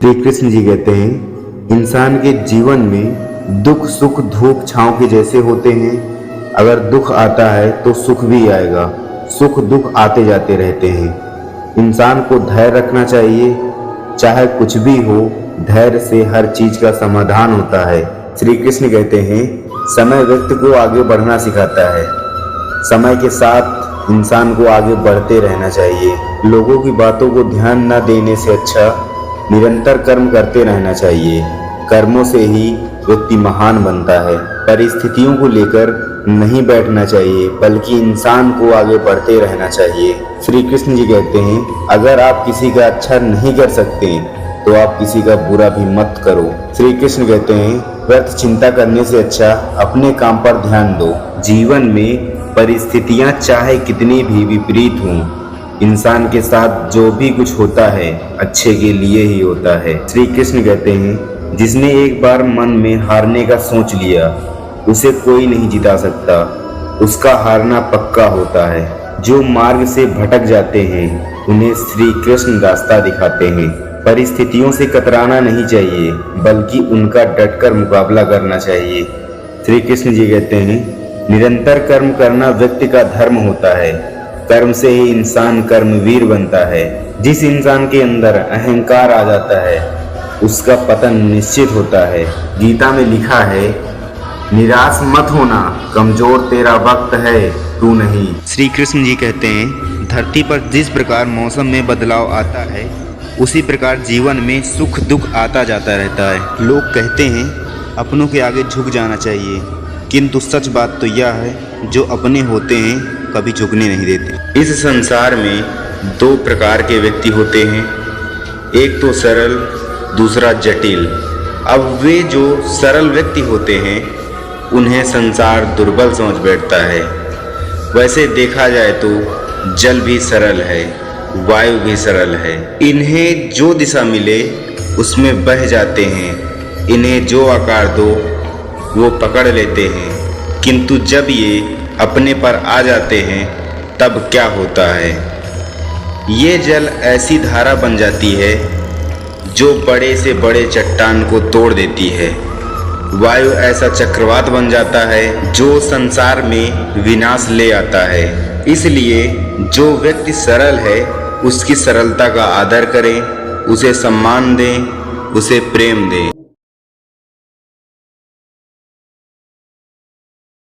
श्री कृष्ण जी कहते हैं, इंसान के जीवन में दुख सुख धूप छांव के जैसे होते हैं। अगर दुख आता है तो सुख भी आएगा, सुख दुख आते जाते रहते हैं। इंसान को धैर्य रखना चाहिए, चाहे कुछ भी हो, धैर्य से हर चीज का समाधान होता है। श्री कृष्ण कहते हैं, समय व्यक्ति को आगे बढ़ना सिखाता है। समय के साथ इंसान को आगे बढ़ते रहना चाहिए। लोगों की बातों को ध्यान न देने से अच्छा निरंतर कर्म करते रहना चाहिए। कर्मों से ही व्यक्ति महान बनता है। परिस्थितियों को लेकर नहीं बैठना चाहिए, बल्कि इंसान को आगे बढ़ते रहना चाहिए। श्री कृष्ण जी कहते हैं, अगर आप किसी का अच्छा नहीं कर सकते तो आप किसी का बुरा भी मत करो। श्री कृष्ण कहते हैं, व्यर्थ चिंता करने से अच्छा अपने काम पर ध्यान दो। जीवन में परिस्थितियां चाहे कितनी भी विपरीत हों, इंसान के साथ जो भी कुछ होता है अच्छे के लिए ही होता है। श्री कृष्ण कहते हैं, जिसने एक बार मन में हारने का सोच लिया उसे कोई नहीं जिता सकता, उसका हारना पक्का होता है। जो मार्ग से भटक जाते हैं उन्हें श्री कृष्ण रास्ता दिखाते हैं। परिस्थितियों से कतराना नहीं चाहिए, बल्कि उनका डटकर मुकाबला करना चाहिए। श्री कृष्ण जी कहते हैं, निरंतर कर्म करना व्यक्ति का धर्म होता है। कर्म से ही इंसान कर्मवीर बनता है। जिस इंसान के अंदर अहंकार आ जाता है उसका पतन निश्चित होता है। गीता में लिखा है, निराश मत होना, कमजोर तेरा वक्त है, तू नहीं। श्री कृष्ण जी कहते हैं, धरती पर जिस प्रकार मौसम में बदलाव आता है उसी प्रकार जीवन में सुख दुख आता जाता रहता है। लोग कहते हैं अपनों के आगे झुक जाना चाहिए, किंतु सच बात तो यह है, जो अपने होते हैं कभी झुकने नहीं देते। इस संसार में दो प्रकार के व्यक्ति होते हैं, एक तो सरल, दूसरा जटिल। अब वे जो सरल व्यक्ति होते हैं उन्हें संसार दुर्बल समझ बैठता है। वैसे देखा जाए तो जल भी सरल है, वायु भी सरल है। इन्हें जो दिशा मिले उसमें बह जाते हैं, इन्हें जो आकार दो वो पकड़ लेते हैं। किंतु जब ये अपने पर आ जाते हैं तब क्या होता है? ये जल ऐसी धारा बन जाती है जो बड़े से बड़े चट्टान को तोड़ देती है। वायु ऐसा चक्रवात बन जाता है जो संसार में विनाश ले आता है। इसलिए जो व्यक्ति सरल है उसकी सरलता का आदर करें, उसे सम्मान दें, उसे प्रेम दें।